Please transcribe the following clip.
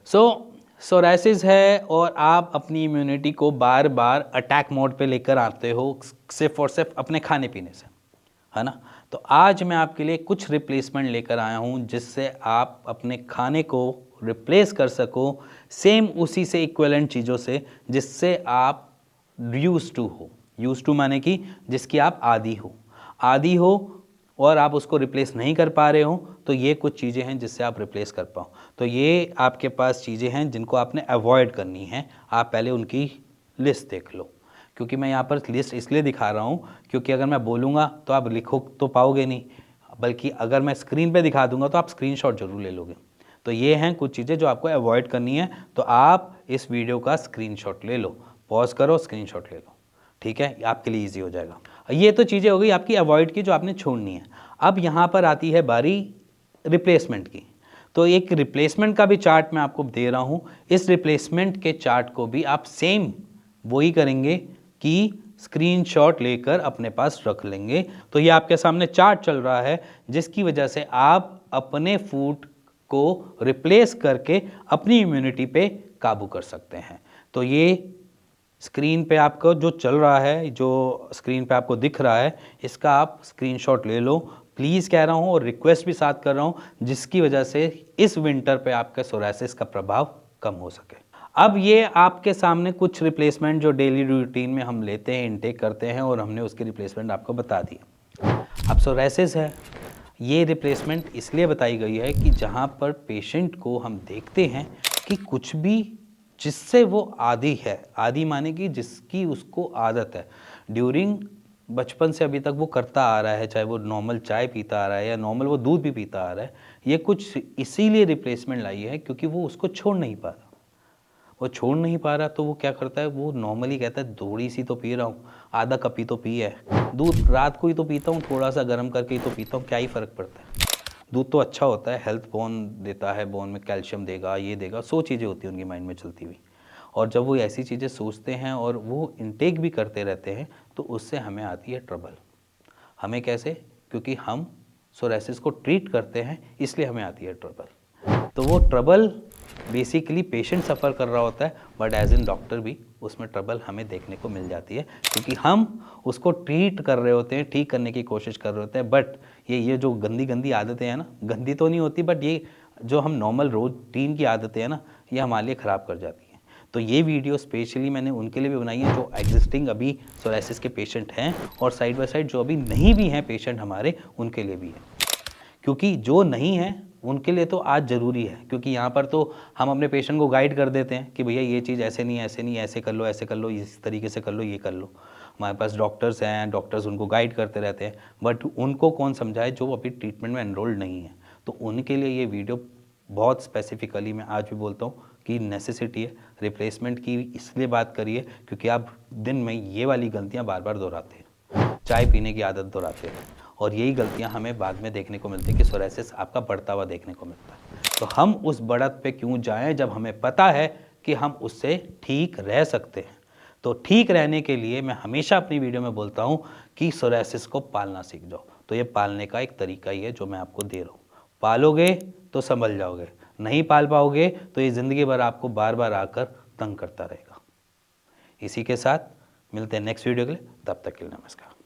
सो psoriasis है और आप अपनी इम्यूनिटी को बार बार अटैक मोड पे लेकर आते हो सिर्फ और सिर्फ अपने खाने पीने से, है ना। तो आज मैं आपके लिए कुछ रिप्लेसमेंट लेकर आया हूँ जिससे आप अपने खाने को रिप्लेस कर सको सेम उसी से इक्विवेलेंट चीज़ों से जिससे आप यूज टू माने कि जिसकी आप आदी हो और आप उसको रिप्लेस नहीं कर पा रहे हो, तो ये कुछ चीज़ें हैं जिससे आप रिप्लेस कर पाओ। तो ये आपके पास चीज़ें हैं जिनको आपने अवॉइड करनी है। आप पहले उनकी लिस्ट देख लो, क्योंकि मैं यहाँ पर लिस्ट इसलिए दिखा रहा हूँ क्योंकि अगर मैं बोलूँगा तो आप लिखो तो पाओगे नहीं, बल्कि अगर मैं स्क्रीन पे दिखा दूंगा तो आप स्क्रीनशॉट जरूर ले लोगे। तो ये हैं कुछ चीज़ें जो आपको अवॉइड करनी है। तो आप इस वीडियो का स्क्रीनशॉट ले लो, पॉज करो, स्क्रीनशॉट ले लो, ठीक है, आपके लिए ईजी हो जाएगा। ये तो चीज़ें हो गई आपकी अवॉइड की जो आपने छोड़नी है। अब यहाँ पर आती है बारी रिप्लेसमेंट की। तो एक रिप्लेसमेंट का भी चार्ट मैं आपको दे रहा हूँ। इस रिप्लेसमेंट के चार्ट को भी आप सेम वही करेंगे कि स्क्रीनशॉट लेकर अपने पास रख लेंगे। तो ये आपके सामने चार्ट चल रहा है जिसकी वजह से आप अपने फूड को रिप्लेस करके अपनी इम्यूनिटी पे काबू कर सकते हैं। तो ये स्क्रीन पे आपको जो चल रहा है, जो स्क्रीन पे आपको दिख रहा है, इसका आप स्क्रीनशॉट ले लो प्लीज़ कह रहा हूँ, और रिक्वेस्ट भी साथ कर रहा हूँ, जिसकी वजह से इस विंटर पे आपके सोराइसिस का प्रभाव कम हो सके। अब ये आपके सामने कुछ रिप्लेसमेंट जो डेली रूटीन में हम लेते हैं, इनटेक करते हैं, और हमने उसकी रिप्लेसमेंट आपको बता दी। अब सोराइसिस है, ये रिप्लेसमेंट इसलिए बताई गई है कि जहाँ पर पेशेंट को हम देखते हैं कि कुछ भी जिससे वो आदी है, आदी माने कि जिसकी उसको आदत है, ड्यूरिंग बचपन से अभी तक वो करता आ रहा है, चाहे वो नॉर्मल चाय पीता आ रहा है या नॉर्मल वो दूध भी पीता आ रहा है, ये कुछ इसीलिए रिप्लेसमेंट लाई है क्योंकि वो उसको छोड़ नहीं पा रहा। वो छोड़ नहीं पा रहा तो वो क्या करता है, वो नॉर्मली कहता है थोड़ी सी तो पी रहा हूँ, आधा कप ही तो पी है, दूध रात को ही तो पीता हूँ, थोड़ा सा गर्म करके ही तो पीता हूँ, क्या ही फ़र्क पड़ता है, दूध तो अच्छा होता है, हेल्थ बोन देता है, बोन में कैल्शियम देगा, ये देगा, 100 चीज़ें होती हैं उनकी माइंड में चलती हुई। और जब वो ऐसी चीज़ें सोचते हैं और वो इनटेक भी करते रहते हैं तो उससे हमें आती है ट्रबल। हमें कैसे? क्योंकि हम सोराइसिस को ट्रीट करते हैं, इसलिए हमें आती है ट्रबल। तो वो ट्रबल बेसिकली पेशेंट सफ़र कर रहा होता है, बट एज इन डॉक्टर भी उसमें ट्रबल हमें देखने को मिल जाती है क्योंकि हम उसको ट्रीट कर रहे होते हैं, ठीक करने की कोशिश कर रहे होते हैं। बट ये जो गंदी गंदी आदतें हैं ना, गंदी तो नहीं होती, बट ये जो हम नॉर्मल रूटीन की आदतें हैं ना, ये हमारे लिए ख़राब कर जाती हैं। तो ये वीडियो स्पेशली मैंने उनके लिए भी बनाई है जो एग्जिस्टिंग अभी सोराइसिस के पेशेंट हैं, और साइड बाय साइड जो अभी नहीं भी हैं पेशेंट हमारे, उनके लिए भी है। क्योंकि जो नहीं है उनके लिए तो आज ज़रूरी है, क्योंकि यहाँ पर तो हम अपने पेशेंट को गाइड कर देते हैं कि भैया ये चीज़ ऐसे नहीं, ऐसे नहीं, ऐसे कर लो, इस तरीके से कर लो, ये कर लो। हमारे पास डॉक्टर्स हैं, डॉक्टर्स उनको गाइड करते रहते हैं, बट उनको कौन समझाए जो अभी ट्रीटमेंट में एनरोल्ड नहीं है। तो उनके लिए ये वीडियो बहुत स्पेसिफिकली मैं आज भी बोलता हूँ कि नेसेसिटी है। रिप्लेसमेंट की इसलिए बात करिए क्योंकि आप दिन में ये वाली गलतियाँ बार बार दोहराते हैं, चाय पीने की आदत दोहराते हैं, और यही गलतियां हमें बाद में देखने को मिलती है कि सोराइसिस आपका बढ़ता हुआ देखने को मिलता है। तो हम उस बढ़त पे क्यों जाएं जब हमें पता है कि हम उससे ठीक रह सकते हैं। तो ठीक रहने के लिए मैं हमेशा अपनी वीडियो में बोलता हूं कि सोराइसिस को पालना सीख जाओ। तो ये पालने का एक तरीका ही है जो मैं आपको दे रहा हूँ। पालोगे तो संभल जाओगे, नहीं पाल पाओगे तो ये ज़िंदगी भर आपको बार बार आकर तंग करता रहेगा। इसी के साथ मिलते हैं नेक्स्ट वीडियो के लिए, तब तक के लिए नमस्कार।